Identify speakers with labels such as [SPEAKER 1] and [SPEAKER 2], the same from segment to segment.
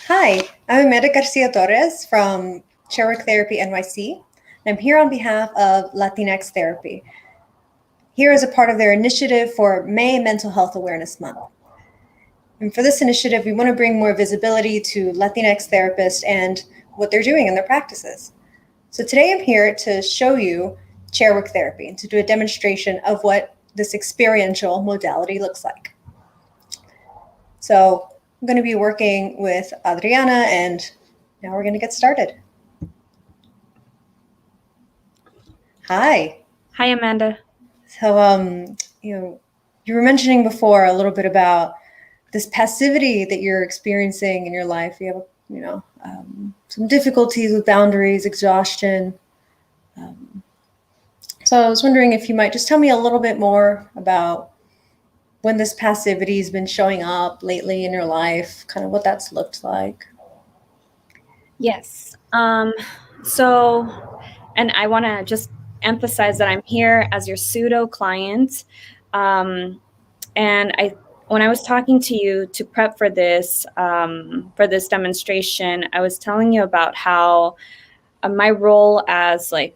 [SPEAKER 1] Hi, I'm Amanda Garcia Torres from Chairwork Therapy NYC. I'm here on behalf of Latinx Therapy, here as a part of their initiative for May Mental Health Awareness Month. And for this initiative, we want to bring more visibility to Latinx therapists and what they're doing in their practices. So today I'm here to show you Chairwork Therapy and to do a demonstration of what this experiential modality looks like. So I'm going to be working with Adriana, and now we're going to get started. Hi.
[SPEAKER 2] Hi, Amanda.
[SPEAKER 1] So, you were mentioning before a little bit about this passivity that you're experiencing in your life. You have, some difficulties with boundaries, exhaustion. So I was wondering if you might just tell me a little bit more about when this passivity has been showing up lately in your life, kind of what that's looked like.
[SPEAKER 2] Yes. And I want to just emphasize that I'm here as your pseudo client. When I was talking to you to prep for this demonstration, I was telling you about how my role as a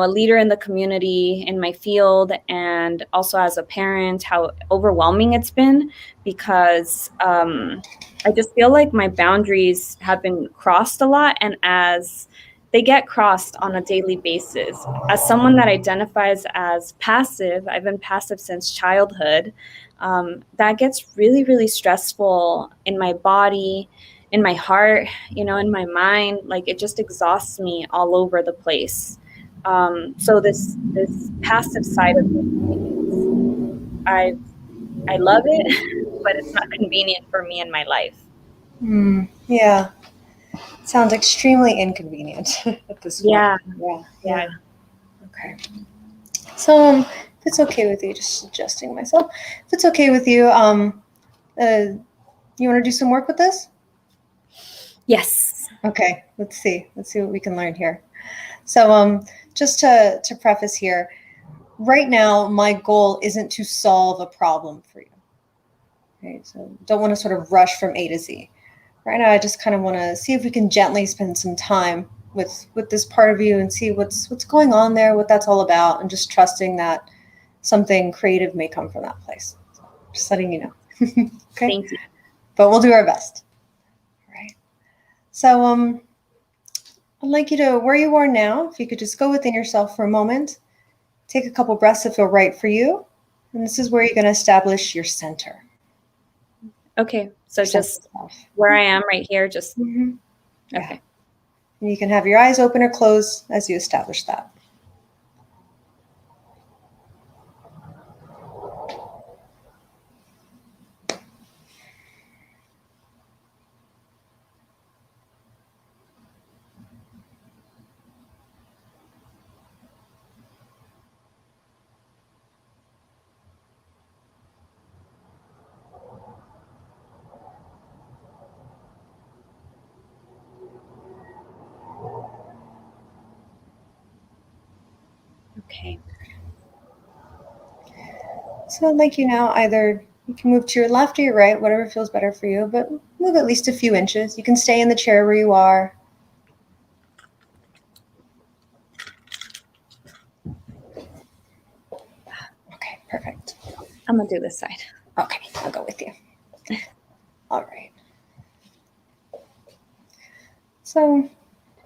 [SPEAKER 2] leader in the community, in my field, and also as a parent, how overwhelming it's been because I just feel like my boundaries have been crossed a lot, and as they get crossed on a daily basis. As someone that identifies as passive, I've been passive since childhood, that gets really, really stressful in my body, in my heart, in my mind. Like, it just exhausts me all over the place. So this passive side of things, I love it, but it's not convenient for me in my life.
[SPEAKER 1] Yeah, it sounds extremely inconvenient at this point. Yeah. Okay. So, if it's okay with you, just adjusting myself. If it's okay with you, you want to do some work with this?
[SPEAKER 2] Yes.
[SPEAKER 1] Okay. Let's see what we can learn here. So, just to preface here, right now, my goal isn't to solve a problem for you. Okay, so don't want to sort of rush from A to Z. Right now, I just kind of want to see if we can gently spend some time with this part of you and see what's going on there, what that's all about, and just trusting that something creative may come from that place. So just letting you know. Okay.
[SPEAKER 2] Thank you.
[SPEAKER 1] But we'll do our best. All right. So I'd like you to, where you are now, if you could just go within yourself for a moment, take a couple breaths that feel right for you. And this is where you're going to establish your center.
[SPEAKER 2] Okay. So just where I am right here, just,
[SPEAKER 1] Okay.
[SPEAKER 2] Yeah.
[SPEAKER 1] And you can have your eyes open or closed as you establish that.
[SPEAKER 2] Okay.
[SPEAKER 1] So I'd like you now, either you can move to your left or your right, whatever feels better for you, but move at least a few inches. You can stay in the chair where you are. Okay, perfect.
[SPEAKER 2] I'm going to do this side.
[SPEAKER 1] Okay, I'll go with you. All right. So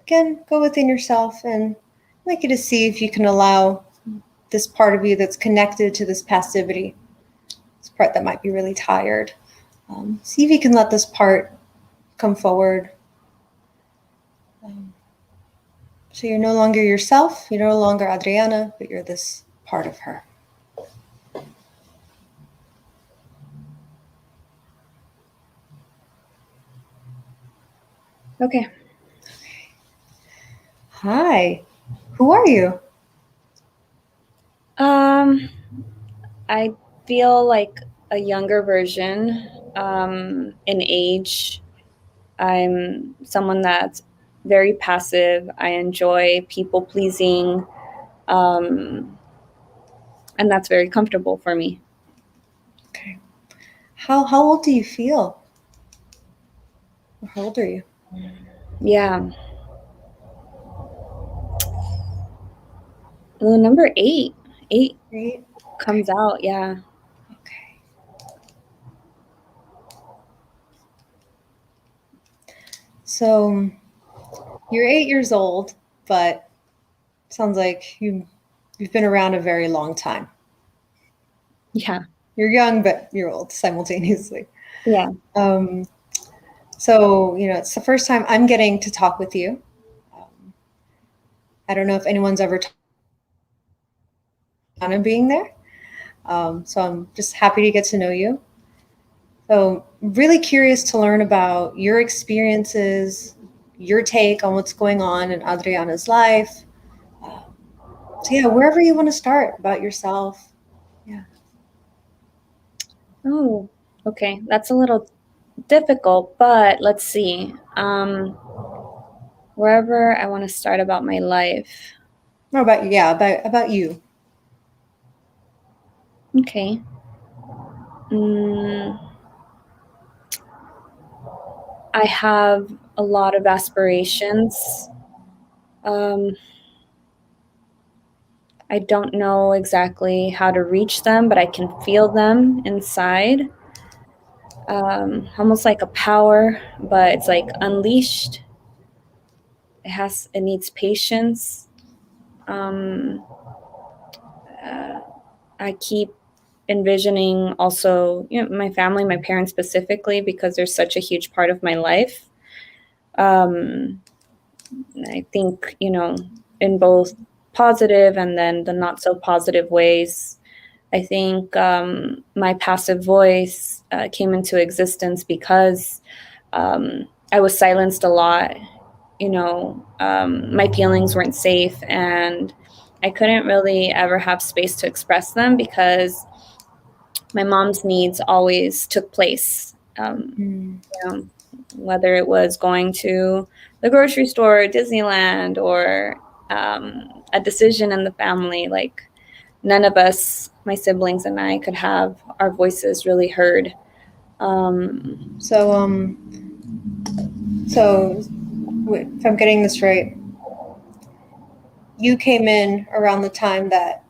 [SPEAKER 1] again, go within yourself, and I'd like you to see if you can allow this part of you that's connected to this passivity, this part that might be really tired. See if you can let this part come forward. So you're no longer yourself, you're no longer Adriana, but you're this part of her.
[SPEAKER 2] Okay.
[SPEAKER 1] Hi, who are you?
[SPEAKER 2] I feel like a younger version in age. I'm someone that's very passive. I enjoy people pleasing, and that's very comfortable for me.
[SPEAKER 1] Okay. How old do you feel? How old are you?
[SPEAKER 2] Yeah. Well, number 8. 8
[SPEAKER 1] 8.
[SPEAKER 2] comes out, yeah.
[SPEAKER 1] Okay. So you're 8 years old, but sounds like you've been around a very long time.
[SPEAKER 2] Yeah.
[SPEAKER 1] You're young, but you're old simultaneously.
[SPEAKER 2] Yeah.
[SPEAKER 1] So, it's the first time I'm getting to talk with you. I don't know if anyone's ever talked on being there. So I'm just happy to get to know you. So really curious to learn about your experiences, your take on what's going on in Adriana's life. So yeah, wherever you want to start about yourself. Yeah.
[SPEAKER 2] Oh, okay. That's a little difficult, but let's see. Wherever I want to start about my life.
[SPEAKER 1] What about you? Yeah, about you.
[SPEAKER 2] Okay. Mm, I have a lot of aspirations. Um, I don't know exactly how to reach them, but I can feel them inside. Almost like a power, but it's like unleashed. It needs patience. Um, I keep envisioning also, my family, my parents specifically, because they're such a huge part of my life. Um, I think, in both positive and then the not so positive ways. I think my passive voice came into existence because I was silenced a lot. My feelings weren't safe, and I couldn't really ever have space to express them because my mom's needs always took place. Whether it was going to the grocery store, Disneyland, or a decision in the family, like none of us, my siblings and I, could have our voices really heard.
[SPEAKER 1] So if I'm getting this right, you came in around the time that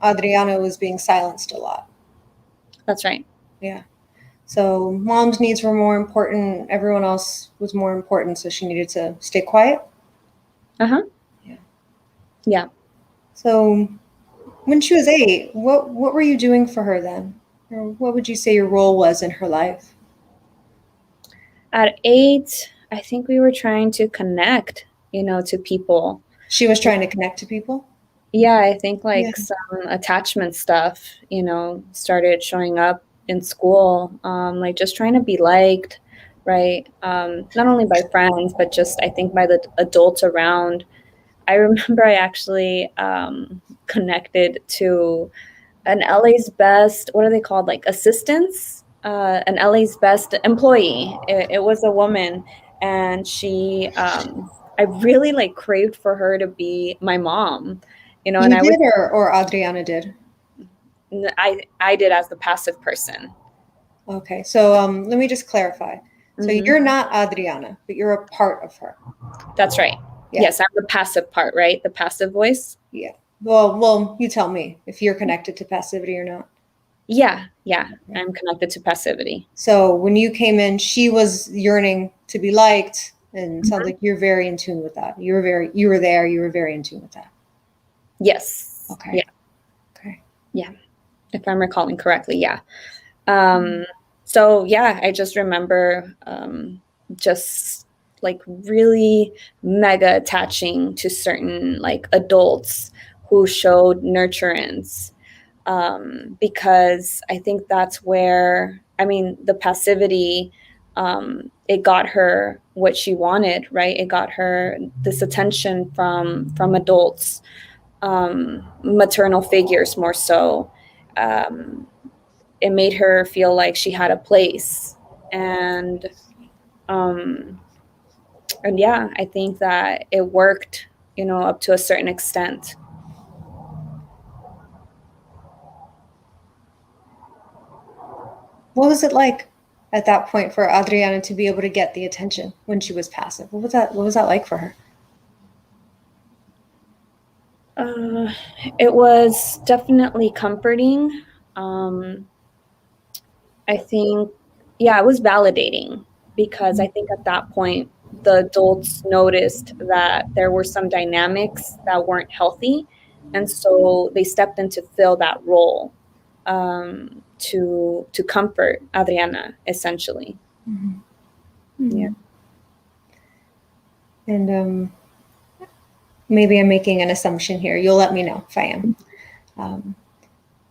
[SPEAKER 1] Adriana was being silenced a lot.
[SPEAKER 2] That's right.
[SPEAKER 1] Yeah. So mom's needs were more important. Everyone else was more important. So she needed to stay quiet.
[SPEAKER 2] Uh-huh.
[SPEAKER 1] Yeah.
[SPEAKER 2] Yeah.
[SPEAKER 1] So when she was 8, what were you doing for her then? Or what would you say your role was in her life?
[SPEAKER 2] At 8, I think we were trying to connect, to people.
[SPEAKER 1] She was trying to connect to people?
[SPEAKER 2] Yeah, I think
[SPEAKER 1] Yeah.
[SPEAKER 2] some attachment stuff, started showing up in school, like just trying to be liked, right? Not only by friends, but just I think by the adults around. I remember I actually connected to an LA's best, what are they called? Like assistants, an LA's best employee. It was a woman, and I really like craved for her to be my mom, and
[SPEAKER 1] You did, or Adriana did?
[SPEAKER 2] I did as the passive person.
[SPEAKER 1] Okay. So let me just clarify. So
[SPEAKER 2] Mm-hmm.
[SPEAKER 1] you're not Adriana, but you're a part of her.
[SPEAKER 2] That's right.
[SPEAKER 1] Yeah.
[SPEAKER 2] Yes, I'm the passive part, right? The passive voice.
[SPEAKER 1] Yeah. Well, you tell me if you're connected to passivity or not.
[SPEAKER 2] Yeah. I'm connected to passivity.
[SPEAKER 1] So when you came in, she was yearning to be liked, and it sounds like you're very in tune with that. You were there, you were very in tune with that.
[SPEAKER 2] Yes.
[SPEAKER 1] Okay.
[SPEAKER 2] Yeah.
[SPEAKER 1] Okay.
[SPEAKER 2] Yeah. If I'm recalling correctly, yeah. So yeah, I just remember just like really mega attaching to certain like adults who showed nurturance, because I think that's where, the passivity, it got her what she wanted, right? It got her this attention from adults, maternal figures more so. It made her feel like she had a place, and um, and yeah, I think that it worked, up to a certain extent.
[SPEAKER 1] What was it like? at that point for Adriana to be able to get the attention when she was passive? What was that like for her?
[SPEAKER 2] It was definitely comforting. I think, yeah, it was validating because I think at that point, the adults noticed that there were some dynamics that weren't healthy. And so they stepped in to fill that role, to comfort Adriana, essentially.
[SPEAKER 1] Mm-hmm.
[SPEAKER 2] Yeah.
[SPEAKER 1] And maybe I'm making an assumption here. You'll let me know if I am.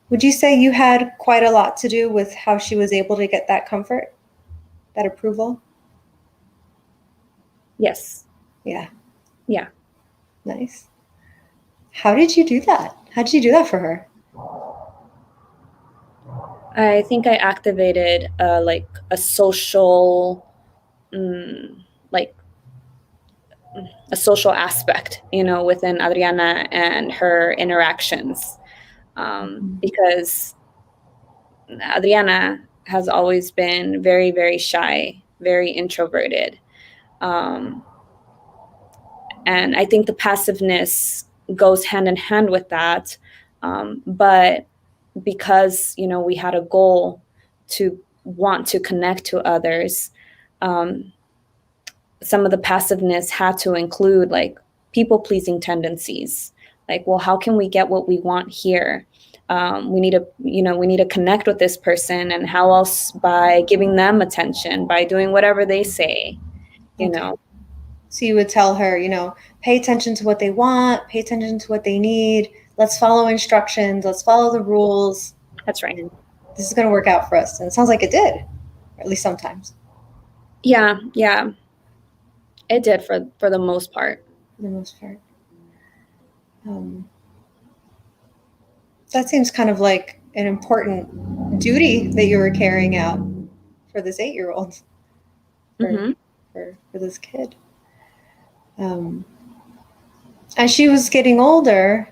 [SPEAKER 1] Would you say you had quite a lot to do with how she was able to get that comfort, that approval?
[SPEAKER 2] Yes.
[SPEAKER 1] Yeah.
[SPEAKER 2] Yeah.
[SPEAKER 1] Nice. How did you do that? How did you do that for her?
[SPEAKER 2] I think I activated like a social, like a social aspect, within Adriana and her interactions. Because Adriana has always been very, very shy, very introverted. And I think the passiveness goes hand in hand with that. But because, we had a goal to want to connect to others, some of the passiveness had to include like people-pleasing tendencies. Like, well, how can we get what we want here? We need to connect with this person, and how else? By giving them attention, by doing whatever they say,
[SPEAKER 1] Okay. So you would tell her, pay attention to what they want, pay attention to what they need. Let's follow instructions. Let's follow the rules.
[SPEAKER 2] That's right.
[SPEAKER 1] And this is going to work out for us. And it sounds like it did, or at least sometimes.
[SPEAKER 2] Yeah. It did for the most part.
[SPEAKER 1] For the most part. That seems kind of like an important duty that you were carrying out for this 8-year-old, for this kid. As she was getting older,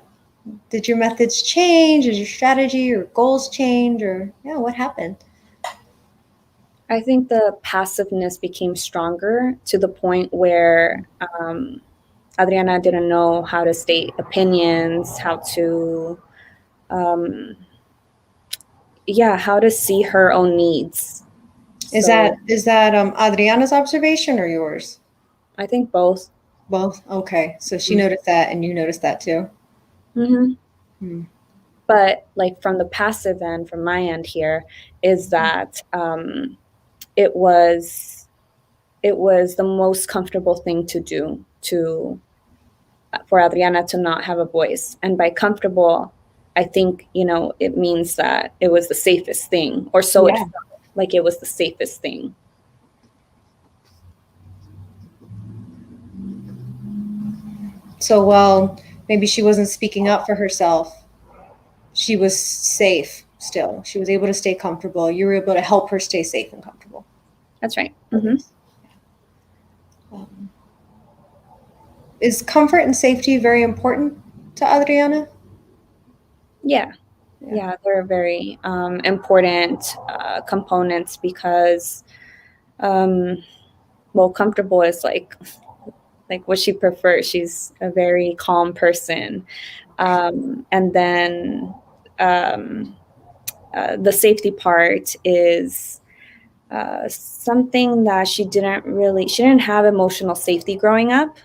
[SPEAKER 1] did your methods change? Did your strategy or goals change? Or what happened?
[SPEAKER 2] I think the passiveness became stronger to the point where Adriana didn't know how to state opinions, how to see her own needs.
[SPEAKER 1] Is that Adriana's observation or yours?
[SPEAKER 2] I think both.
[SPEAKER 1] Both. Okay, so she noticed that, and you noticed that too.
[SPEAKER 2] But like from the passive end, from my end here, is that it was the most comfortable thing to do for Adriana to not have a voice. And by comfortable, I think, it means that it was the safest thing, or so it felt like it was the safest thing.
[SPEAKER 1] So while maybe she wasn't speaking up for herself, she was safe still. She was able to stay comfortable. You were able to help her stay safe and comfortable.
[SPEAKER 2] That's right.
[SPEAKER 1] Is comfort and safety very important to Adriana?
[SPEAKER 2] Yeah, they're very important components because, comfortable is like what she prefers. She's a very calm person. And then the safety part is something that she didn't have emotional safety growing up,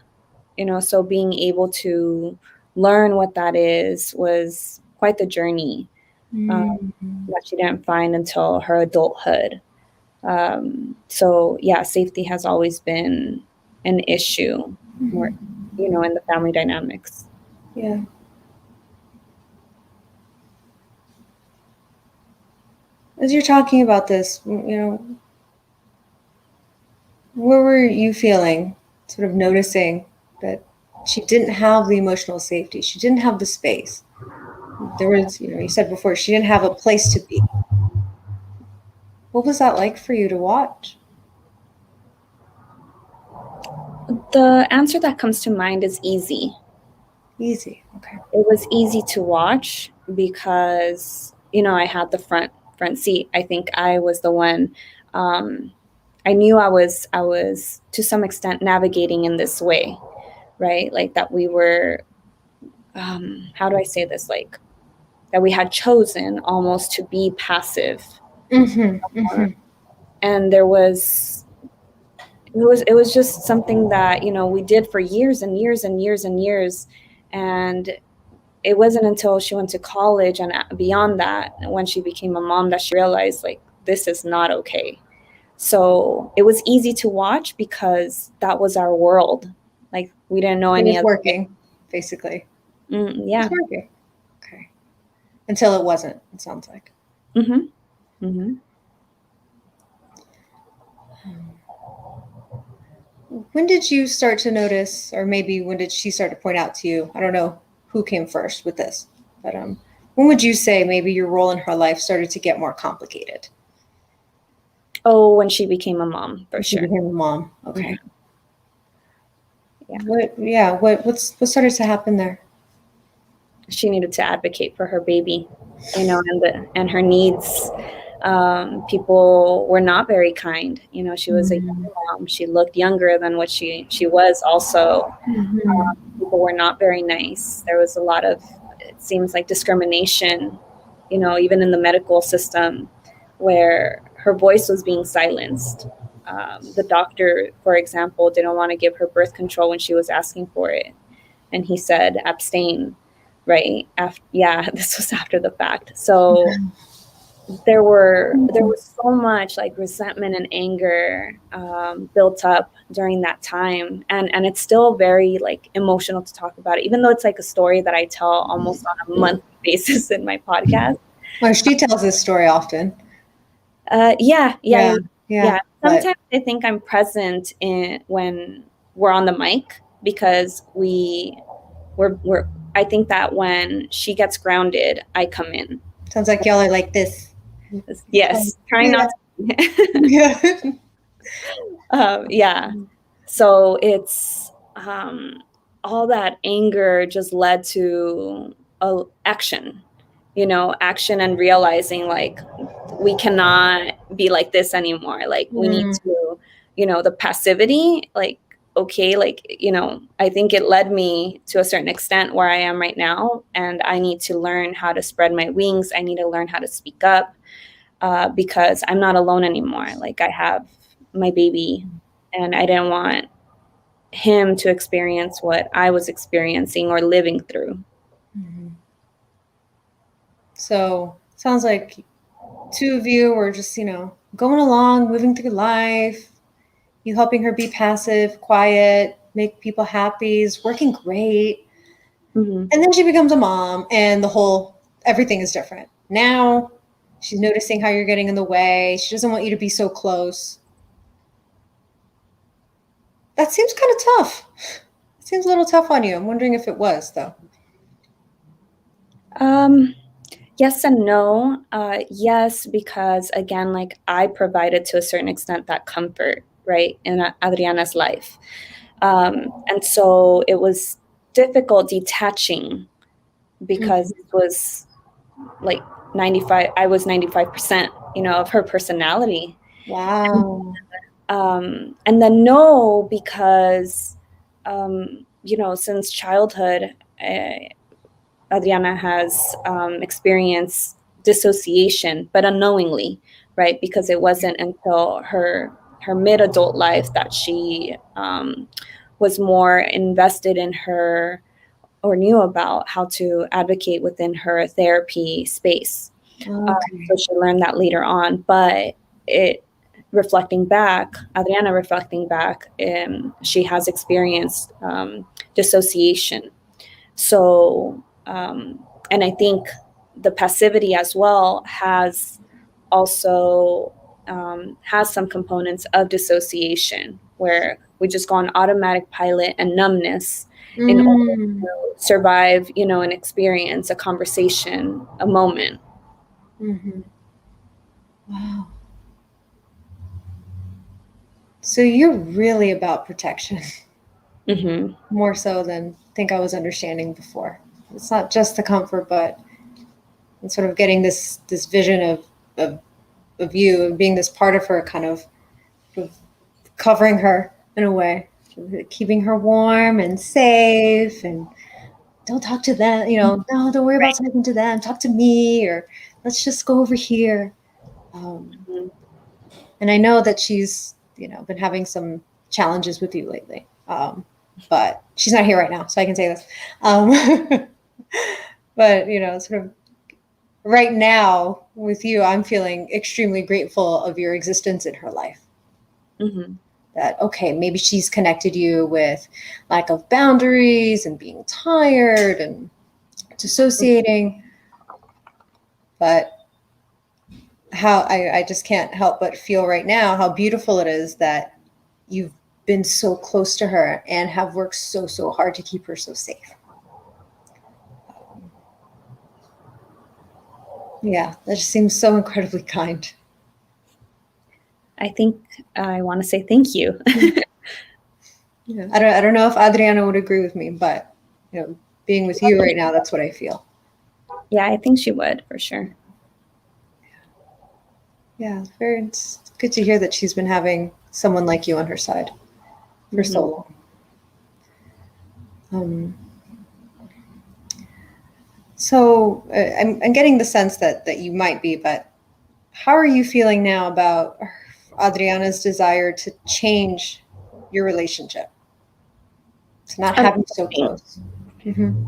[SPEAKER 2] so being able to learn what that is was quite the journey that she didn't find until her adulthood. So yeah, safety has always been an issue more, in the family dynamics.
[SPEAKER 1] Yeah. As you're talking about this, what were you feeling, sort of noticing that she didn't have the emotional safety? She didn't have the space. There was, you said before, she didn't have a place to be. What was that like for you to watch?
[SPEAKER 2] The answer that comes to mind is easy.
[SPEAKER 1] Easy. Okay.
[SPEAKER 2] It was easy to watch because, I had the front front seat. I think I was the one. I knew I was to some extent navigating in this way, right? Like that we were, how do I say this? Like that we had chosen almost to be passive. And it was just something that, we did for years and years and years and years. And it wasn't until she went to college and beyond that, when she became a mom, that she realized like, this is not okay. So it was easy to watch because that was our world. Like we didn't know any
[SPEAKER 1] other. It was working, basically.
[SPEAKER 2] Yeah.
[SPEAKER 1] It was working. Okay. Until it wasn't, it sounds like. When did you start to notice, or maybe when did she start to point out to you? I don't know who came first with this, but when would you say maybe your role in her life started to get more complicated?
[SPEAKER 2] Oh, when she became a mom, for sure.
[SPEAKER 1] She became a mom. Okay. Yeah. What started to happen there?
[SPEAKER 2] She needed to advocate for her baby, and her needs. People were not very kind. She was a young mom. She looked younger than what she was also. People were not very nice. There was a lot of, it seems like, discrimination, even in the medical system, where her voice was being silenced. The doctor, for example, didn't want to give her birth control when she was asking for it. And he said, abstain, right? This was after the fact. So there was so much like resentment and anger built up during that time. And it's still very like emotional to talk about it, even though it's like a story that I tell almost on a monthly basis in my podcast.
[SPEAKER 1] Well, she tells this story often.
[SPEAKER 2] Yeah.
[SPEAKER 1] Sometimes
[SPEAKER 2] I think I'm present when we're on the mic, because I think that when she gets grounded, I come in.
[SPEAKER 1] Sounds like y'all are like this.
[SPEAKER 2] Yes, trying not to. So it's all that anger just led to action, and realizing like we cannot be like this anymore. Like we need to, the passivity, like, okay, like, I think it led me to a certain extent where I am right now. And I need to learn how to spread my wings. I need to learn how to speak up because I'm not alone anymore. Like I have my baby and I didn't want him to experience what I was experiencing or living through.
[SPEAKER 1] So sounds like two of you were just, going along, moving through life, you helping her be passive, quiet, make people happy, is working great. And then she becomes a mom and everything is different. Now she's noticing how you're getting in the way. She doesn't want you to be so close. That seems kind of tough. It seems a little tough on you. I'm wondering if it was, though.
[SPEAKER 2] Yes and no. Yes, because again, like I provided to a certain extent that comfort, right, in Adriana's life. And so it was difficult detaching because it was like 95, I was 95%, of her personality.
[SPEAKER 1] Wow.
[SPEAKER 2] And then no, because, since childhood, Adriana has experienced dissociation, but unknowingly, right? Because it wasn't until her mid-adult life that she was more invested in her or knew about how to advocate within her therapy space. So she learned that later on. But Adriana reflecting back, she has experienced dissociation. So, and I think the passivity as well has also has some components of dissociation where we just go on automatic pilot and numbness in order to survive, an experience, a conversation, a moment.
[SPEAKER 1] Wow. So you're really about protection. More so than I think I was understanding before. It's not just the comfort, but it's sort of getting this vision of of you, of being this part of her, kind of covering her in a way, keeping her warm and safe, and don't talk to them, no, don't worry about talking to them, talk to me, or let's just go over here. And I know that she's, been having some challenges with you lately, but she's not here right now, so I can say this. But, sort of right now with you, I'm feeling extremely grateful of your existence in her life.
[SPEAKER 2] Mm-hmm.
[SPEAKER 1] That, okay, maybe she's connected you with lack of boundaries and being tired and dissociating, but how I just can't help but feel right now how beautiful it is that you've been so close to her and have worked so hard to keep her so safe. Yeah, that just seems so incredibly kind.
[SPEAKER 2] I think I want to say thank you.
[SPEAKER 1] Yeah, I don't know if Adriana would agree with me, but being with you right now, that's what I feel.
[SPEAKER 2] Yeah, I think she would, for sure.
[SPEAKER 1] Yeah, it's good to hear that she's been having someone like you on her side for so long. So I'm getting the sense that you might be, but how are you feeling now about Adriana's desire to change your relationship, to not have you so close? Mm-hmm.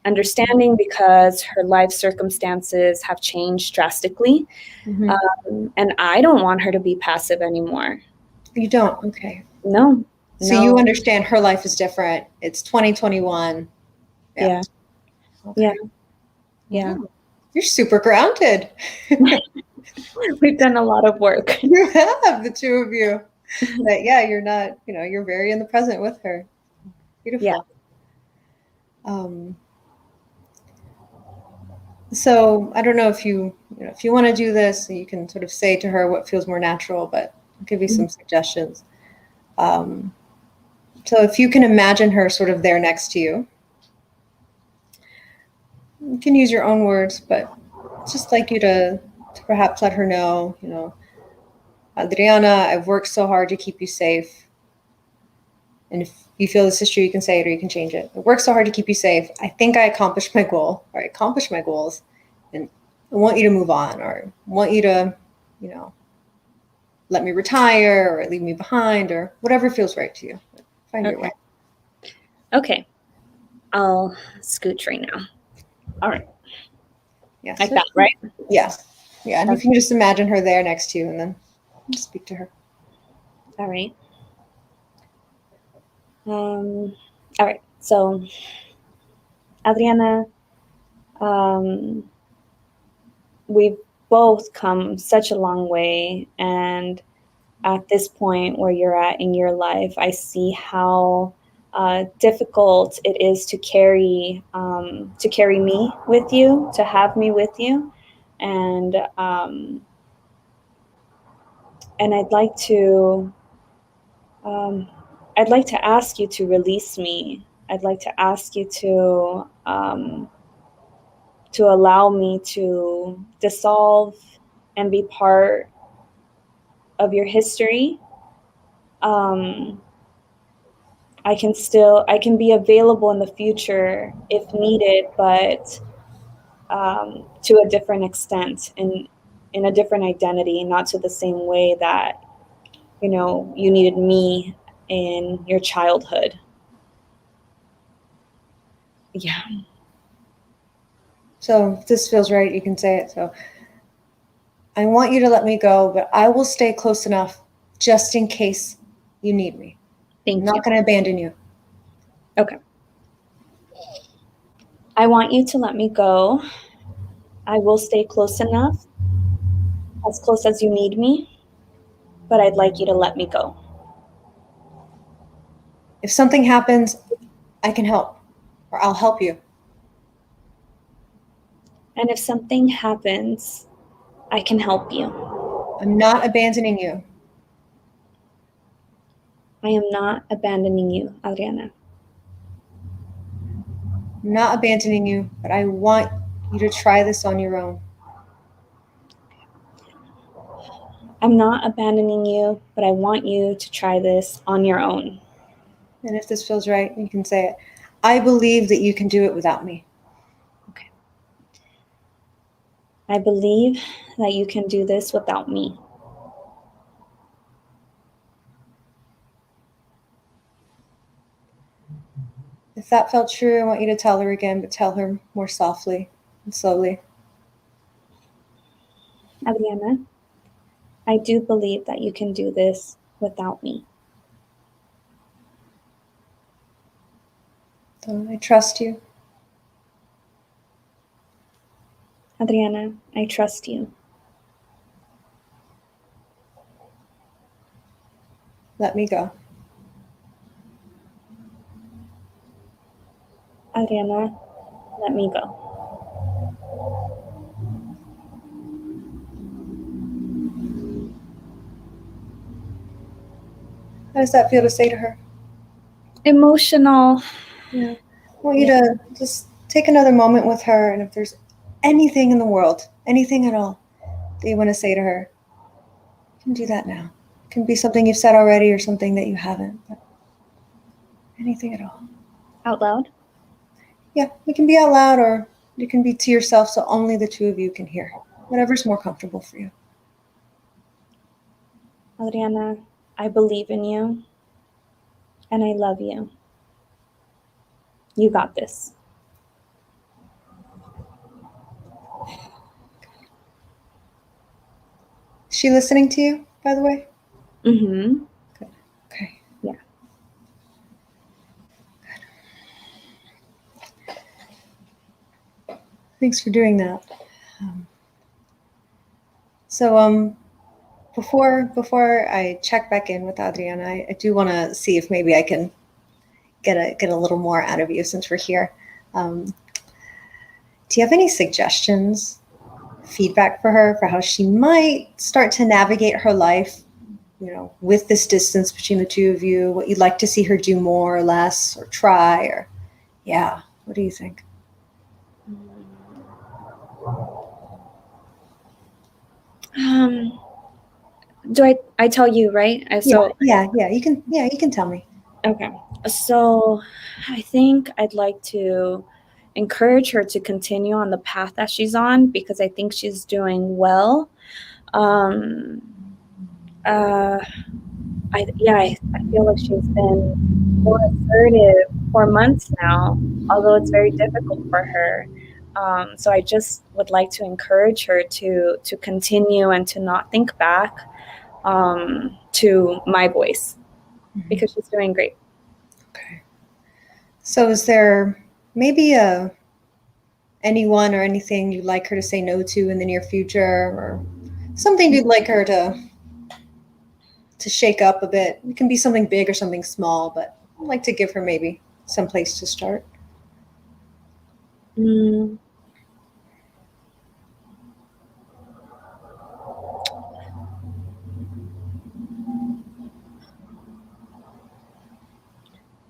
[SPEAKER 2] Understanding because her life circumstances have changed drastically.
[SPEAKER 1] Mm-hmm.
[SPEAKER 2] And I don't want her to be passive anymore.
[SPEAKER 1] You don't? Okay.
[SPEAKER 2] No.
[SPEAKER 1] So you understand her life is different. It's 2021.
[SPEAKER 2] Yeah.
[SPEAKER 1] Okay.
[SPEAKER 2] Yeah.
[SPEAKER 1] Wow. You're super grounded.
[SPEAKER 2] We've done a lot of work.
[SPEAKER 1] You have, the two of you. But yeah, you're not, you're very in the present with her. Beautiful.
[SPEAKER 2] Yeah.
[SPEAKER 1] So I don't know if if you want to do this, you can sort of say to her what feels more natural, but I'll give you some suggestions. So if you can imagine her sort of there next to you, you can use your own words, but I'd just like you to perhaps let her know, Adriana, I've worked so hard to keep you safe. And if you feel this is true, you can say it or you can change it. I worked so hard to keep you safe. I think I accomplished my goal, or I accomplished my goals. And I want you to move on, or I want you to, let me retire or leave me behind, or whatever feels right to you. Find your way.
[SPEAKER 2] Okay. I'll scooch right now. All right.
[SPEAKER 1] Yeah.
[SPEAKER 2] Like that, right?
[SPEAKER 1] Yeah. Yeah. And if you can just imagine her there next to you and then speak to her.
[SPEAKER 2] All right. All right. So, Adriana, we've both come such a long way, and at this point where you're at in your life, I see how difficult it is to carry me with you, to have me with you, and I'd like to ask you to release me. I'd like to ask you to allow me to dissolve and be part of your history. I can be available in the future if needed, but to a different extent, in a different identity, not to the same way that, you needed me in your childhood. Yeah.
[SPEAKER 1] So if this feels right, you can say it. So I want you to let me go, but I will stay close enough just in case you need me. I'm not going to abandon you.
[SPEAKER 2] Okay. I want you to let me go. I will stay close enough, as close as you need me, but I'd like you to let me go.
[SPEAKER 1] If something happens, I can help, or I'll help you.
[SPEAKER 2] And if something happens, I can help you.
[SPEAKER 1] I'm not abandoning you.
[SPEAKER 2] I am not abandoning you, Adriana.
[SPEAKER 1] I'm not abandoning you, but I want you to try this on your own.
[SPEAKER 2] I'm not abandoning you, but I want you to try this on your own.
[SPEAKER 1] And if this feels right, you can say it. I believe that you can do it without me.
[SPEAKER 2] Okay. I believe that you can do this without me.
[SPEAKER 1] If that felt true, I want you to tell her again, but tell her more softly and slowly.
[SPEAKER 2] Adriana, I do believe that you can do this without me.
[SPEAKER 1] So I trust you.
[SPEAKER 2] Adriana, I trust you.
[SPEAKER 1] Let me go.
[SPEAKER 2] Adriana, let me go.
[SPEAKER 1] How does that feel to say to her?
[SPEAKER 2] Emotional.
[SPEAKER 1] Yeah. I want you to just take another moment with her, and if there's anything in the world, anything at all, that you want to say to her, you can do that now. It can be something you've said already or something that you haven't, but anything at all.
[SPEAKER 2] Out loud?
[SPEAKER 1] Yeah, it can be out loud or it can be to yourself so only the two of you can hear. Whatever's more comfortable for you.
[SPEAKER 2] Adriana, I believe in you and I love you. You got this.
[SPEAKER 1] Is she listening to you, by the way?
[SPEAKER 2] Mm-hmm.
[SPEAKER 1] Good. Okay.
[SPEAKER 2] Yeah.
[SPEAKER 1] Thanks for doing that. So before I check back in with Adriana, I do want to see if maybe I can get a little more out of you since we're here. Do you have any suggestions, feedback for her for how she might start to navigate her life, with this distance between the two of you? What you'd like to see her do more or less, or try, or what do you think?
[SPEAKER 2] Do I tell you, right?
[SPEAKER 1] Yeah. You can tell me.
[SPEAKER 2] Okay. So I think I'd like to encourage her to continue on the path that she's on because I think she's doing well. I feel like she's been more assertive for months now, although it's very difficult for her. So I just would like to encourage her to continue and to not think back to my voice because she's doing great.
[SPEAKER 1] Okay. So is there maybe anyone or anything you'd like her to say no to in the near future, or something you'd like her to shake up a bit? It can be something big or something small, but I'd like to give her maybe some place to start.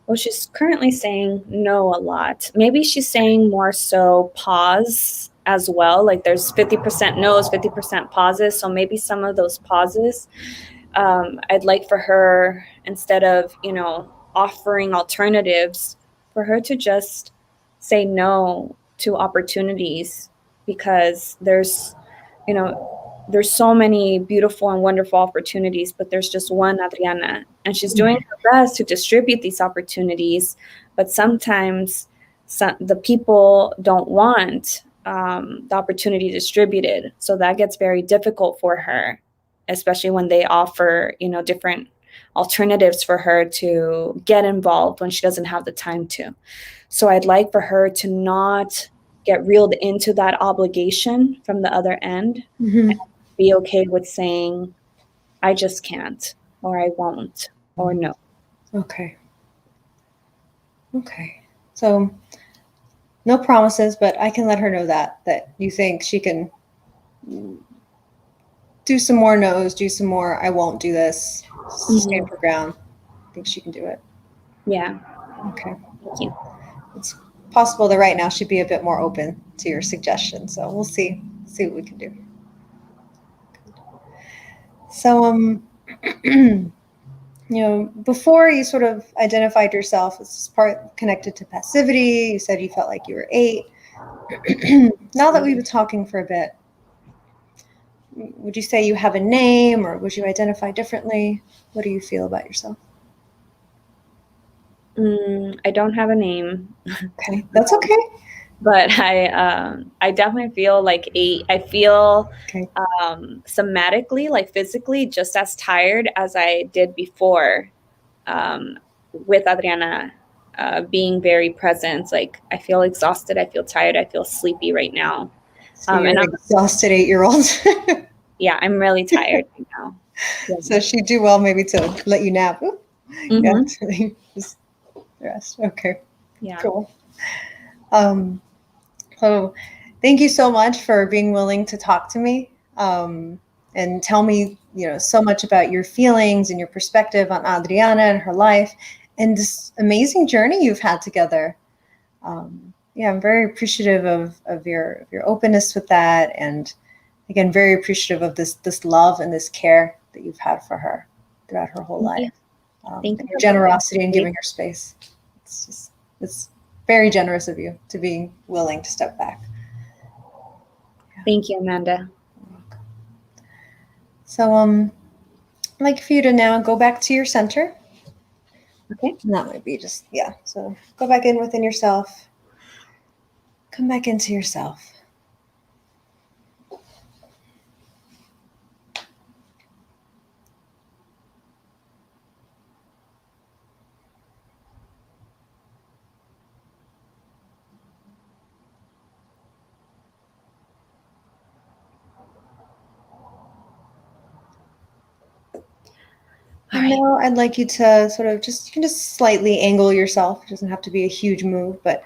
[SPEAKER 2] Well, she's currently saying no a lot. Maybe she's saying more so pause as well. Like there's 50% no's, 50% pauses. So maybe some of those pauses, I'd like for her, instead of, offering alternatives, for her to just say no to opportunities because there's so many beautiful and wonderful opportunities, but there's just one Adriana, and she's doing her best to distribute these opportunities, but sometimes the people don't want the opportunity distributed. So that gets very difficult for her, especially when they offer, different alternatives for her to get involved when she doesn't have the time to. So I'd like for her to not get reeled into that obligation from the other end.
[SPEAKER 1] Mm-hmm.
[SPEAKER 2] And be okay with saying, I just can't, or I won't, or no.
[SPEAKER 1] Okay. So no promises, but I can let her know that you think she can do some more no's, do some more I won't do this, stand her ground. I think she can do it.
[SPEAKER 2] Yeah.
[SPEAKER 1] Okay.
[SPEAKER 2] Thank you.
[SPEAKER 1] It's possible that right now she'd be a bit more open to your suggestion. So we'll see what we can do. So, you know, before you sort of identified yourself as part connected to passivity, you said you felt like you were 8. Now that we've been talking for a bit, would you say you have a name, or would you identify differently? What do you feel about yourself?
[SPEAKER 2] I don't have a name.
[SPEAKER 1] Okay, that's okay.
[SPEAKER 2] But I definitely feel like 8. I feel
[SPEAKER 1] Okay.
[SPEAKER 2] somatically, like physically, just as tired as I did before, with Adriana being very present. Like I feel exhausted, I feel tired, I feel sleepy right now.
[SPEAKER 1] So you're
[SPEAKER 2] And
[SPEAKER 1] an exhausted 8-year-old.
[SPEAKER 2] yeah, I'm really tired right now. Yeah.
[SPEAKER 1] So she'd do well maybe to let you nap. Ooh. Yeah, just rest. Okay,
[SPEAKER 2] Yeah.
[SPEAKER 1] cool. So thank you so much for being willing to talk to me, and tell me, you know, so much about your feelings and your perspective on Adriana and her life and this amazing journey you've had together. Yeah, I'm very appreciative of your openness with that, and again, very appreciative of this love and this care that you've had for her throughout her whole life.
[SPEAKER 2] Thank
[SPEAKER 1] And
[SPEAKER 2] you
[SPEAKER 1] your
[SPEAKER 2] for
[SPEAKER 1] generosity in giving her space. It's very generous of you to be willing to step back.
[SPEAKER 2] Thank you, Amanda.
[SPEAKER 1] So I'd like for you to now go back to your center.
[SPEAKER 2] Okay.
[SPEAKER 1] And that might be just, yeah. So go back in within yourself. Come back into yourself. And now I'd like you to sort of you can just slightly angle yourself. It doesn't have to be a huge move, but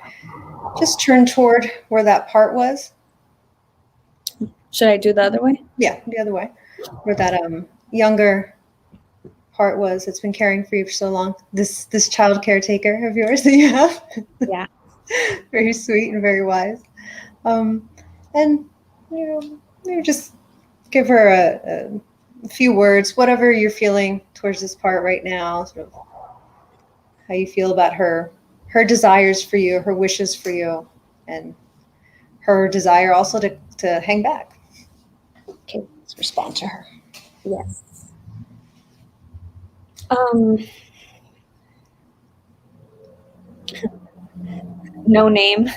[SPEAKER 1] just turn toward where that part was.
[SPEAKER 2] Should I do the other way?
[SPEAKER 1] Yeah, the other way. Where that younger part was that's been caring for you for so long. This child caretaker of yours that you have.
[SPEAKER 2] Yeah.
[SPEAKER 1] Very sweet and very wise. And you know, maybe just give her a few words, whatever you're feeling towards this part right now, sort of how you feel about her desires for you, her wishes for you, and her desire also to hang back.
[SPEAKER 2] Okay.
[SPEAKER 1] Let's respond to her.
[SPEAKER 2] Yes. No name.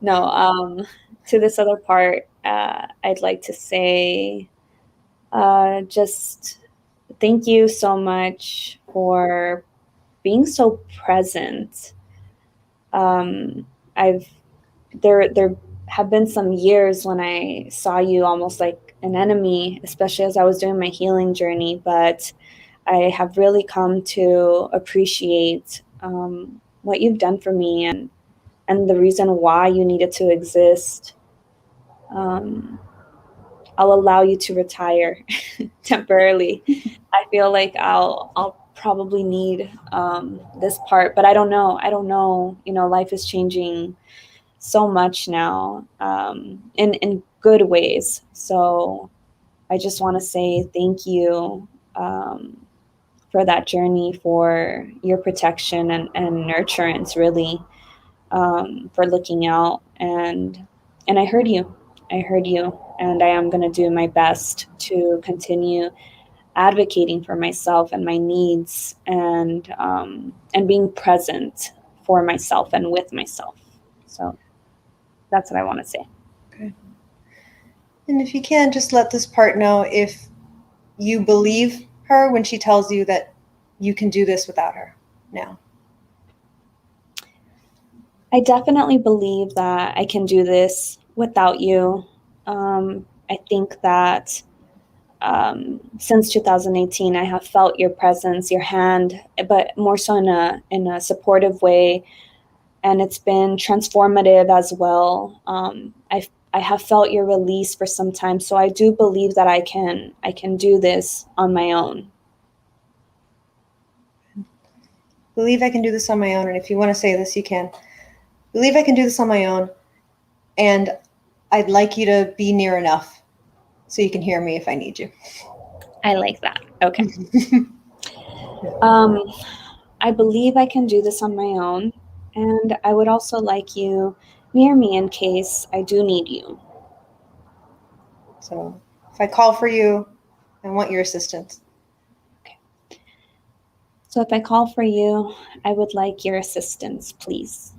[SPEAKER 2] No. To this other part, I'd like to say just thank you so much for being so present. There have been some years when I saw you almost like an enemy, especially as I was doing my healing journey, but I have really come to appreciate what you've done for me and the reason why you needed to exist. I'll allow you to retire temporarily. I feel like I'll probably need this part, but I don't know. You know, life is changing so much now, in good ways. So I just want to say thank you for that journey, for your protection and nurturance, really, for looking out. And I heard you. I heard you. And I am going to do my best to continue advocating for myself and my needs, and being present for myself and with myself. So that's what I want to say.
[SPEAKER 1] Okay. And if you can, just let this part know if you believe her when she tells you that you can do this without her now.
[SPEAKER 2] I definitely believe that I can do this without you. I think that since 2018, I have felt your presence, your hand, but more so in a supportive way, and it's been transformative as well. I have felt your release for some time, so I do believe that I can do this on my own.
[SPEAKER 1] Believe I can do this on my own, and if you want to say this, you can. Believe I can do this on my own, and I'd like you to be near enough so you can hear me if I need you.
[SPEAKER 2] I like that. Okay. I believe I can do this on my own, and I would also like you near me in case I do need you.
[SPEAKER 1] So if I call for you, I want your assistance.
[SPEAKER 2] Okay. So if I call for you, I would like your assistance, please.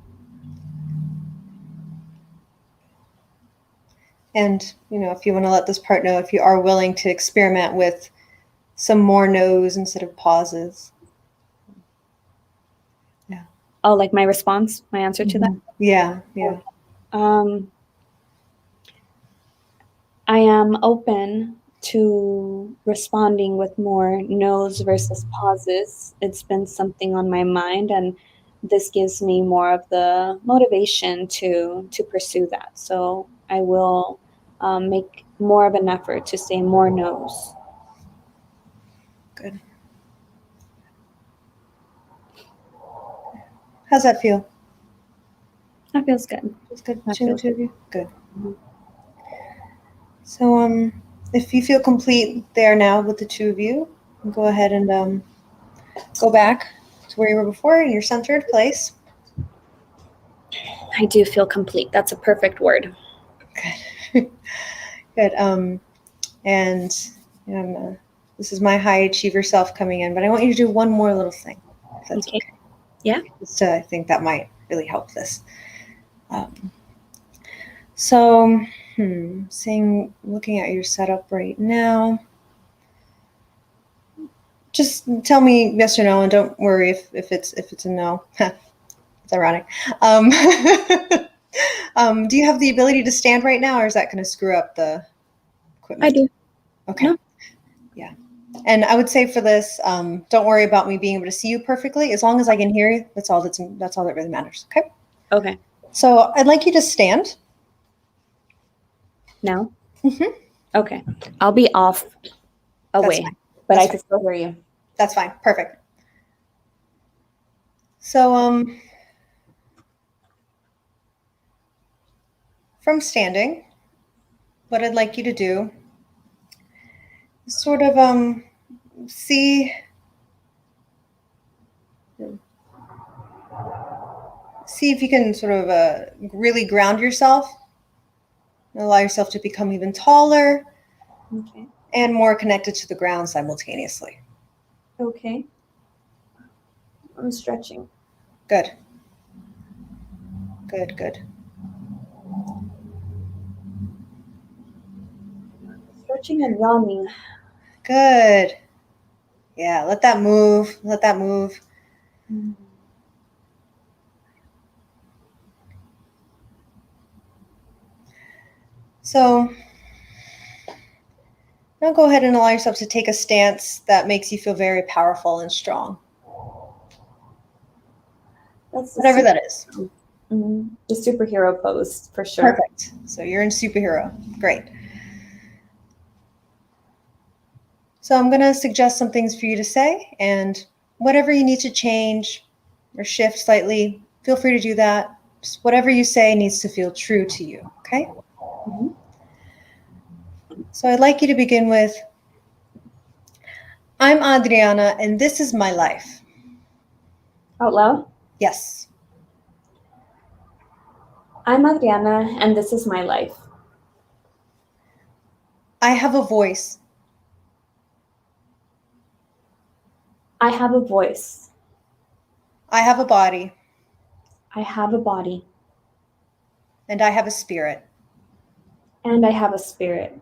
[SPEAKER 1] And, if you want to let this part know if you are willing to experiment with some more no's instead of pauses. Yeah.
[SPEAKER 2] Oh, like my response, my answer to that?
[SPEAKER 1] Yeah.
[SPEAKER 2] I am open to responding with more no's versus pauses. It's been something on my mind, and this gives me more of the motivation to pursue that. So I will make more of an effort to say more no's.
[SPEAKER 1] Good. How's that feel?
[SPEAKER 2] That feels good.
[SPEAKER 1] Feels good.
[SPEAKER 2] That
[SPEAKER 1] Between the
[SPEAKER 2] feels
[SPEAKER 1] two of you? Good. So if you feel complete there now with the two of you, go ahead and go back to where you were before in your centered place.
[SPEAKER 2] I do feel complete. That's a perfect word.
[SPEAKER 1] Good. Good. And this is my high achiever self coming in, but I want you to do one more little thing, if that's okay.
[SPEAKER 2] Yeah.
[SPEAKER 1] Just I think that might really help this. So, looking at your setup right now, just tell me yes or no, and don't worry if it's a no. It's ironic. Do you have the ability to stand right now, or is that going to screw up the equipment?
[SPEAKER 2] I do.
[SPEAKER 1] Okay.
[SPEAKER 2] No.
[SPEAKER 1] Yeah. And I would say for this, don't worry about me being able to see you perfectly. As long as I can hear you, that's all that really matters. Okay.
[SPEAKER 2] Okay.
[SPEAKER 1] So I'd like you to stand.
[SPEAKER 2] Now?
[SPEAKER 1] Mm-hmm.
[SPEAKER 2] Okay. I'll be off away, but I can still hear you.
[SPEAKER 1] That's fine. Perfect. So from standing, what I'd like you to do is sort of see if you can sort of really ground yourself, allow yourself to become even taller.
[SPEAKER 2] Okay.
[SPEAKER 1] And more connected to the ground simultaneously.
[SPEAKER 2] Okay. I'm stretching.
[SPEAKER 1] Good. Good, good.
[SPEAKER 2] Stretching and yawning.
[SPEAKER 1] Good. Yeah, let that move. Let that move. So now go ahead and allow yourself to take a stance that makes you feel very powerful and strong. Whatever that is.
[SPEAKER 2] The superhero pose, for sure.
[SPEAKER 1] Perfect. So you're in superhero. Great. So I'm going to suggest some things for you to say, and whatever you need to change or shift slightly, feel free to do that. Just whatever you say needs to feel true to you, okay?
[SPEAKER 2] Mm-hmm.
[SPEAKER 1] So I'd like you to begin with, I'm Adriana, and this is my life.
[SPEAKER 2] Out loud?
[SPEAKER 1] Yes.
[SPEAKER 2] I'm Adriana, and this is my life.
[SPEAKER 1] I have a voice.
[SPEAKER 2] I have a voice.
[SPEAKER 1] I have a body.
[SPEAKER 2] I have a body.
[SPEAKER 1] And I have a spirit.
[SPEAKER 2] And I have a spirit.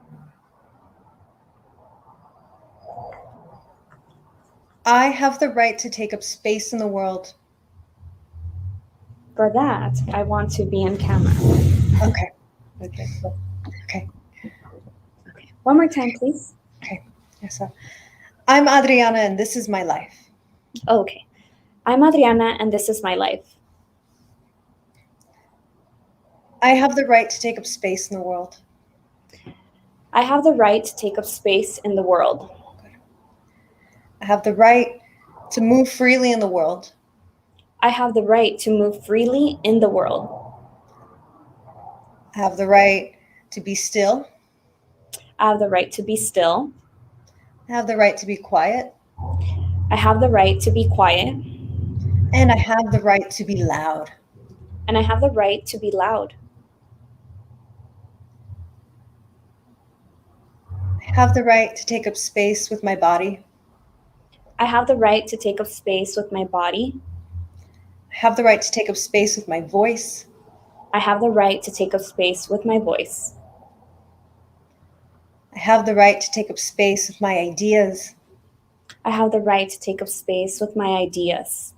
[SPEAKER 1] I have the right to take up space in the world.
[SPEAKER 2] For that, I want to be in camera.
[SPEAKER 1] Okay. Okay. Okay.
[SPEAKER 2] Okay. One more time, please.
[SPEAKER 1] Okay. Yes. I'm Adriana, and this is my life.
[SPEAKER 2] Okay. I'm Adriana, and this is my life.
[SPEAKER 1] I have the right to take up space in the world.
[SPEAKER 2] I have the right to take up space in the world.
[SPEAKER 1] I have the right to move freely in the world.
[SPEAKER 2] I have the right to move freely in the world.
[SPEAKER 1] I have the right to be still.
[SPEAKER 2] I have the right to be still.
[SPEAKER 1] I have the right to be quiet.
[SPEAKER 2] I have the right to be quiet.
[SPEAKER 1] And I have the right to be loud.
[SPEAKER 2] And I have the right to be loud.
[SPEAKER 1] I have the right to take up space with my body.
[SPEAKER 2] I have the right to take up space with my body.
[SPEAKER 1] I have the right to take up space with my voice.
[SPEAKER 2] I have the right to take up space with my voice.
[SPEAKER 1] I have the right to take up space with my ideas.
[SPEAKER 2] I have the right to take up space with my ideas.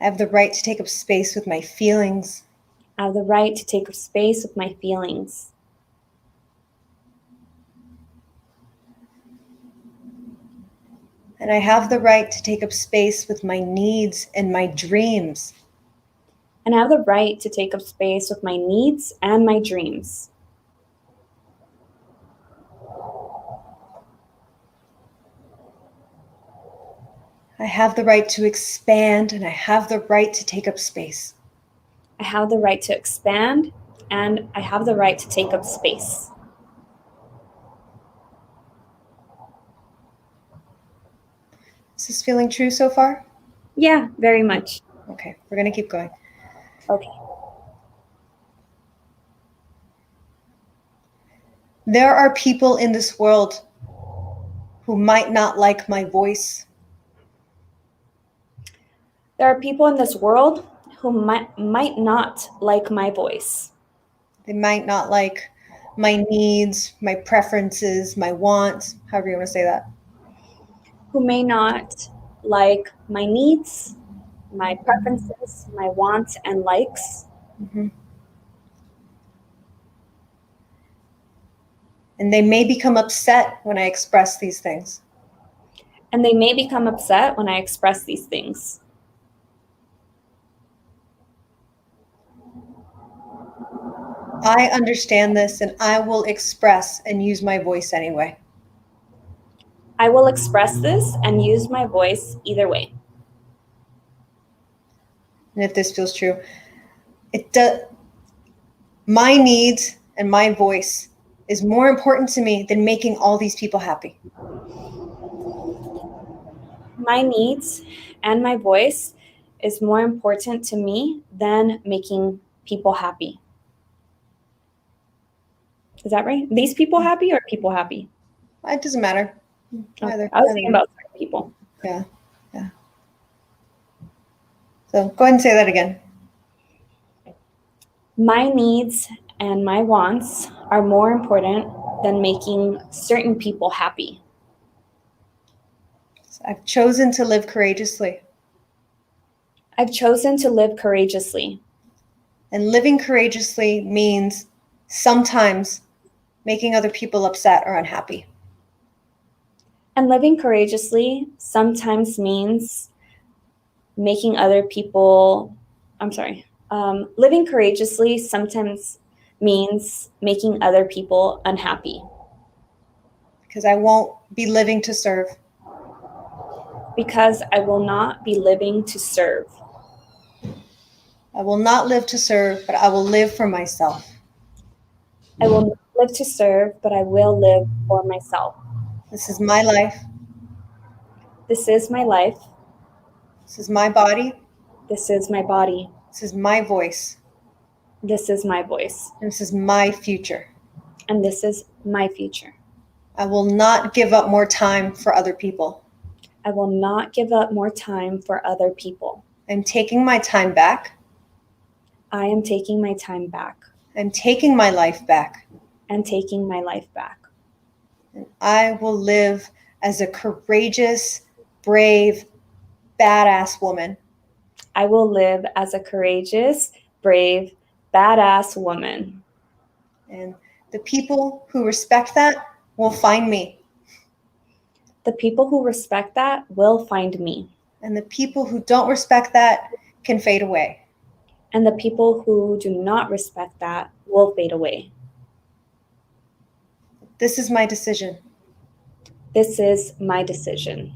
[SPEAKER 1] I have the right to take up space with my feelings.
[SPEAKER 2] I have the right to take up space with my feelings.
[SPEAKER 1] And I have the right to take up space with my needs and my dreams.
[SPEAKER 2] And I have the right to take up space with my needs and my dreams.
[SPEAKER 1] I have the right to expand, and I have the right to take up space.
[SPEAKER 2] I have the right to expand, and I have the right to take up space.
[SPEAKER 1] Is this feeling true so far?
[SPEAKER 2] Yeah, very much.
[SPEAKER 1] Okay, we're going to keep going.
[SPEAKER 2] Okay.
[SPEAKER 1] There are people in this world who might not like my voice.
[SPEAKER 2] There are people in this world who might not like my voice.
[SPEAKER 1] They might not like my needs, my preferences, my wants, however you want to say that.
[SPEAKER 2] Who may not like my needs, my preferences, my wants and likes.
[SPEAKER 1] Mm-hmm. And they may become upset when I express these things.
[SPEAKER 2] And they may become upset when I express these things.
[SPEAKER 1] I understand this, and I will express and use my voice anyway.
[SPEAKER 2] I will express this and use my voice either way.
[SPEAKER 1] And if this feels true, my needs and my voice is more important to me than making all these people happy.
[SPEAKER 2] My needs and my voice is more important to me than making people happy. Is that right? These people happy or people happy?
[SPEAKER 1] It doesn't matter.
[SPEAKER 2] Okay. I was thinking about certain people.
[SPEAKER 1] Yeah. So go ahead and say that again.
[SPEAKER 2] My needs and my wants are more important than making certain people happy.
[SPEAKER 1] So I've chosen to live courageously.
[SPEAKER 2] I've chosen to live courageously.
[SPEAKER 1] And living courageously means sometimes making other people upset or unhappy.
[SPEAKER 2] And living courageously sometimes means making other people, living courageously sometimes means making other people unhappy.
[SPEAKER 1] Because I won't be living to serve.
[SPEAKER 2] Because I will not be living to serve.
[SPEAKER 1] I will not live to serve, but I will live for myself.
[SPEAKER 2] I will not live to serve, but I will live for myself.
[SPEAKER 1] This is my life.
[SPEAKER 2] This is my life.
[SPEAKER 1] This is my body.
[SPEAKER 2] This is my body.
[SPEAKER 1] This is my voice.
[SPEAKER 2] This is my voice.
[SPEAKER 1] And this is my future.
[SPEAKER 2] And this is my future.
[SPEAKER 1] I will not give up more time for other people.
[SPEAKER 2] I will not give up more time for other people.
[SPEAKER 1] I'm taking my time back.
[SPEAKER 2] I am taking my time back.
[SPEAKER 1] I'm taking my life back.
[SPEAKER 2] And taking my life back.
[SPEAKER 1] And I will live as a courageous, brave, badass woman.
[SPEAKER 2] I will live as a courageous, brave, badass woman.
[SPEAKER 1] And the people who respect that will find me.
[SPEAKER 2] The people who respect that will find me.
[SPEAKER 1] And the people who don't respect that can fade away.
[SPEAKER 2] And the people who do not respect that will fade away.
[SPEAKER 1] This is my decision.
[SPEAKER 2] This is my decision.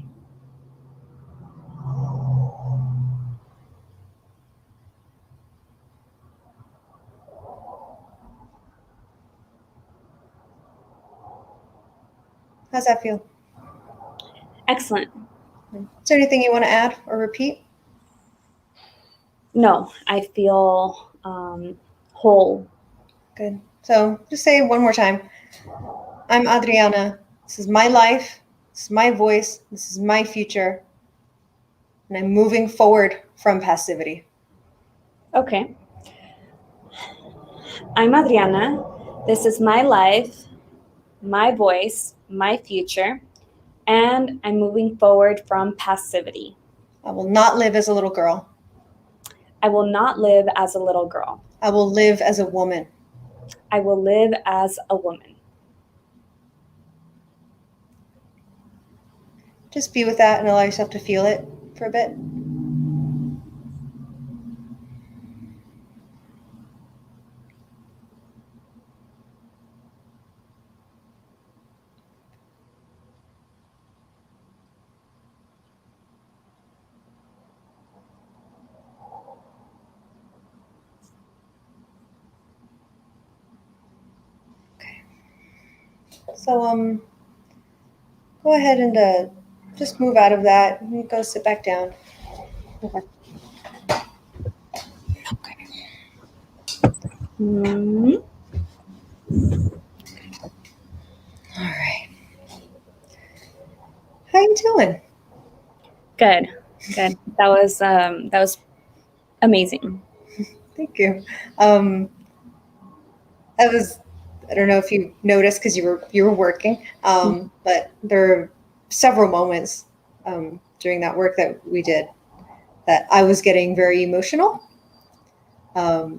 [SPEAKER 1] How's that feel?
[SPEAKER 2] Excellent.
[SPEAKER 1] Is there anything you want to add or repeat?
[SPEAKER 2] No, I feel whole.
[SPEAKER 1] Good. So just say it one more time. I'm Adriana. This is my life. This is my voice. This is my future. And I'm moving forward from passivity.
[SPEAKER 2] Okay. I'm Adriana. This is my life, my voice, my future, and I'm moving forward from passivity.
[SPEAKER 1] I will not live as a little girl.
[SPEAKER 2] I will not live as a little girl.
[SPEAKER 1] I will live as a woman.
[SPEAKER 2] I will live as a woman.
[SPEAKER 1] Just be with that and allow yourself to feel it for a bit. Okay. So go ahead and just move out of that and go sit back down.
[SPEAKER 2] Okay. Mm-hmm.
[SPEAKER 1] All right. How you doing?
[SPEAKER 2] Good. That was amazing.
[SPEAKER 1] Thank you. I don't know if you noticed because you were working, but there are several moments during that work that we did that I was getting very emotional.
[SPEAKER 2] I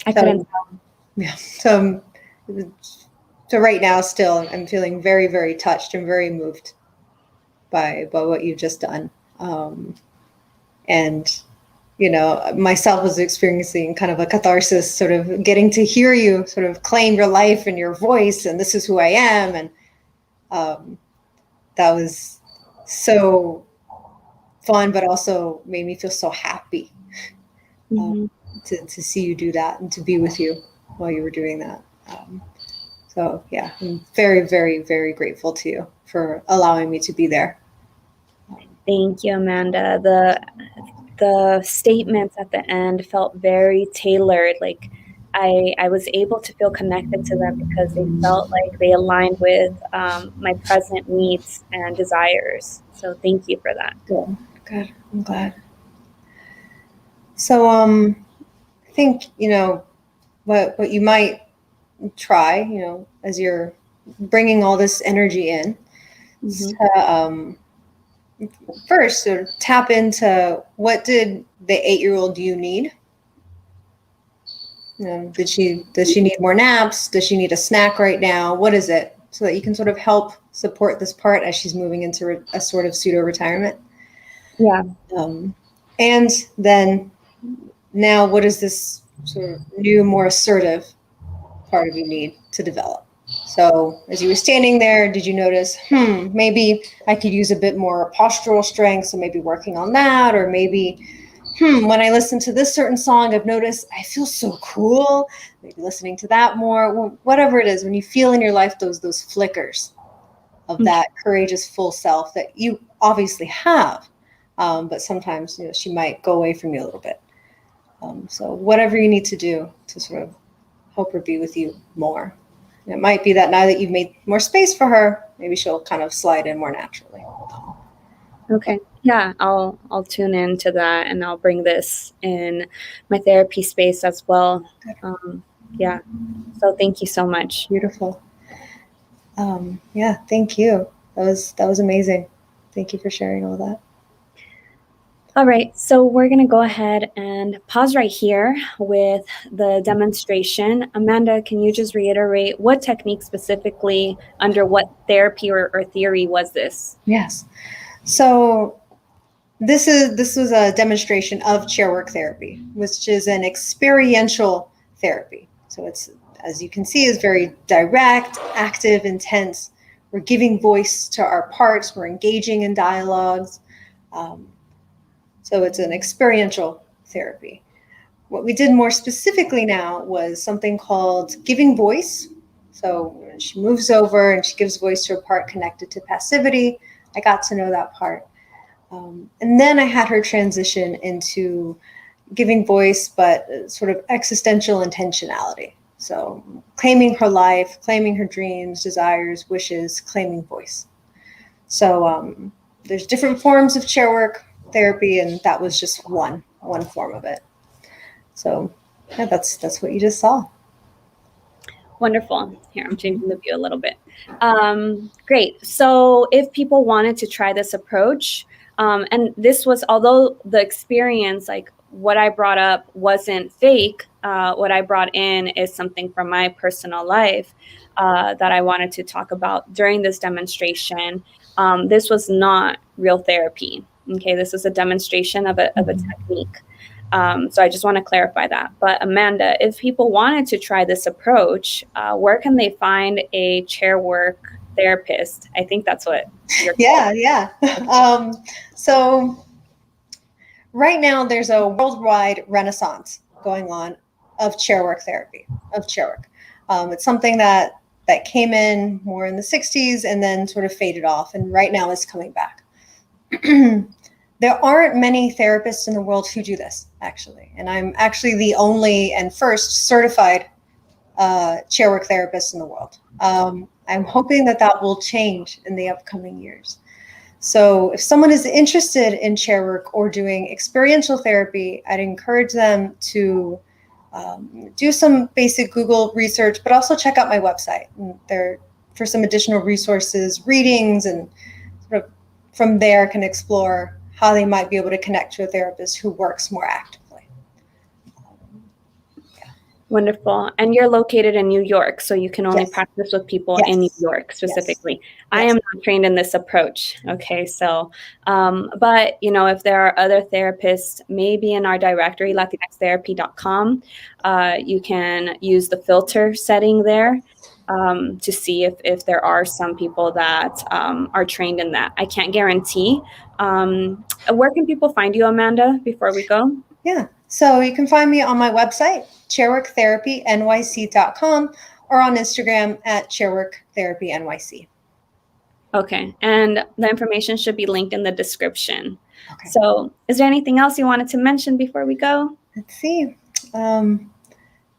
[SPEAKER 2] couldn't tell.
[SPEAKER 1] Yeah. So right now, still, I'm feeling very, very touched and very moved by what you've just done. And myself was experiencing kind of a catharsis, sort of getting to hear you sort of claim your life and your voice, and this is who I am. And that was so fun, but also made me feel so happy to see you do that and to be with you while you were doing that. So yeah, I'm very, very, very grateful to you for allowing me to be there.
[SPEAKER 2] Thank you, Amanda. The statements at the end felt very tailored. Like I was able to feel connected to them because they felt like they aligned with my present needs and desires. So thank you for that.
[SPEAKER 1] Good. I'm glad. So I think what you might try, as you're bringing all this energy in, to first sort of tap into what did the 8-year-old you need. Does she need more naps? Does she need a snack right now? What is it? So that you can sort of help support this part as she's moving into a sort of pseudo retirement.
[SPEAKER 2] Yeah.
[SPEAKER 1] And then now, what is this sort of new, more assertive part of you need to develop? So as you were standing there, did you notice, maybe I could use a bit more postural strength, so maybe working on that, or maybe, when I listen to this certain song, I've noticed I feel so cool, maybe listening to that more, whatever it is, when you feel in your life those flickers of that courageous full self that you obviously have, but sometimes she might go away from you a little bit. So whatever you need to do to sort of help her be with you more. It might be that now that you've made more space for her, maybe she'll kind of slide in more naturally.
[SPEAKER 2] Okay. Yeah, I'll tune into that, and I'll bring this in my therapy space as well. Yeah. So thank you so much.
[SPEAKER 1] Beautiful. Yeah, thank you. That was amazing. Thank you for sharing all that.
[SPEAKER 2] All right, so we're going to go ahead and pause right here with the demonstration. Amanda, can you just reiterate what technique specifically, under what therapy or theory was this?
[SPEAKER 1] Yes. So this was a demonstration of Chairwork therapy, which is an experiential therapy. So it's, as you can see, is very direct, active, intense. We're giving voice to our parts. We're engaging in dialogues. So it's an experiential therapy. What we did more specifically now was something called giving voice. So when she moves over and she gives voice to a part connected to passivity, I got to know that part. And then I had her transition into giving voice, but sort of existential intentionality. So claiming her life, claiming her dreams, desires, wishes, claiming voice. So there's different forms of chair work therapy, and that was just one form of it. So yeah, that's what you just saw.
[SPEAKER 2] Wonderful. Here, I'm changing the view a little bit. Great. So if people wanted to try this approach, and this was, although the experience, like what I brought up wasn't fake, what I brought in is something from my personal life that I wanted to talk about during this demonstration. This was not real therapy. Okay, this is a demonstration of a technique. So I just want to clarify that. But Amanda, if people wanted to try this approach, where can they find a Chairwork therapist? I think that's what you're calling.
[SPEAKER 1] Yeah. So right now there's a worldwide renaissance going on of chairwork therapy, of chairwork. It's something that came in more in the 60s and then sort of faded off, and right now is coming back. There aren't many therapists in the world who do this, actually. And I'm actually the only and first certified chairwork therapist in the world. I'm hoping that will change in the upcoming years. So if someone is interested in chairwork or doing experiential therapy, I'd encourage them to do some basic Google research, but also check out my website. There for some additional resources, readings, and sort of from there can explore how they might be able to connect to a therapist who works more actively.
[SPEAKER 2] Wonderful. And you're located in New York, so you can only practice with people in New York specifically. Yes. I am not trained in this approach. Okay, so, but if there are other therapists, maybe in our directory, latinxtherapy.com, you can use the filter setting there to see if there are some people that are trained in that. I can't guarantee. Where can people find you, Amanda, before we go?
[SPEAKER 1] Yeah, so you can find me on my website, chairworktherapynyc.com, or on Instagram at chairworktherapynyc.
[SPEAKER 2] Okay, and the information should be linked in the description. Okay. So is there anything else you wanted to mention before we go?
[SPEAKER 1] Let's see. No,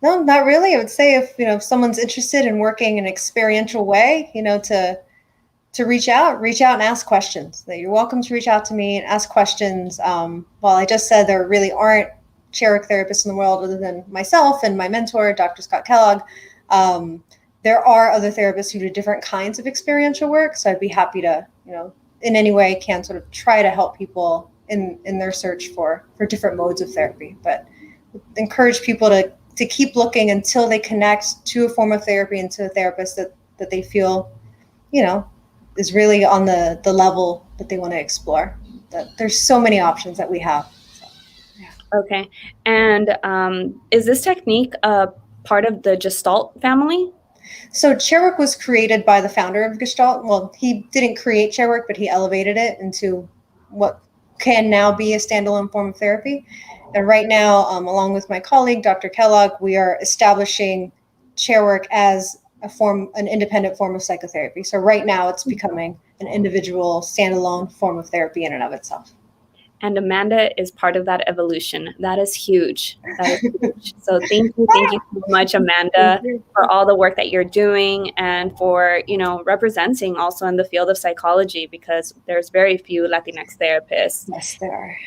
[SPEAKER 1] not really. I would say if someone's interested in working in an experiential way, to reach out and ask questions. That you're welcome to reach out to me and ask questions. While I just said there really aren't chairwork therapists in the world other than myself and my mentor, Dr. Scott Kellogg, there are other therapists who do different kinds of experiential work. So I'd be happy to, in any way can sort of try to help people in their search for different modes of therapy. But encourage people to keep looking until they connect to a form of therapy and to a therapist that they feel, is really on the level that they want to explore. That there's so many options that we have. So, yeah.
[SPEAKER 2] Okay. And is this technique a part of the Gestalt family?
[SPEAKER 1] So Chairwork was created by the founder of Gestalt. Well, he didn't create Chairwork, but he elevated it into what can now be a standalone form of therapy. And right now, along with my colleague, Dr. Kellogg, we are establishing Chairwork as an independent form of psychotherapy. So right now it's becoming an individual standalone form of therapy in and of itself.
[SPEAKER 2] And Amanda is part of that evolution. That is huge. So thank you so much, Amanda, for all the work that you're doing and for, representing also in the field of psychology, because there's very few Latinx therapists.
[SPEAKER 1] Yes, there are.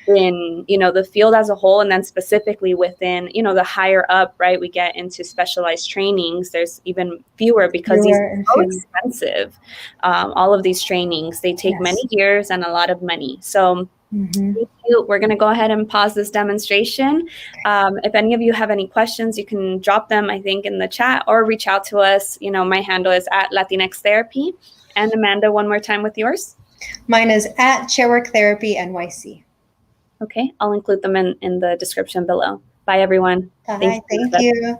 [SPEAKER 2] In, the field as a whole, and then specifically within, the higher up, right, we get into specialized trainings. There's even fewer because these are so expensive. All of these trainings, they take many years and a lot of money. So thank you. We're going to go ahead and pause this demonstration. If any of you have any questions, you can drop them, I think, in the chat or reach out to us. My handle is at Latinx Therapy. And Amanda, one more time with yours.
[SPEAKER 1] Mine is at Chairwork Therapy NYC.
[SPEAKER 2] Okay, I'll include them in the description below. Bye, everyone.
[SPEAKER 1] Bye. Thank you.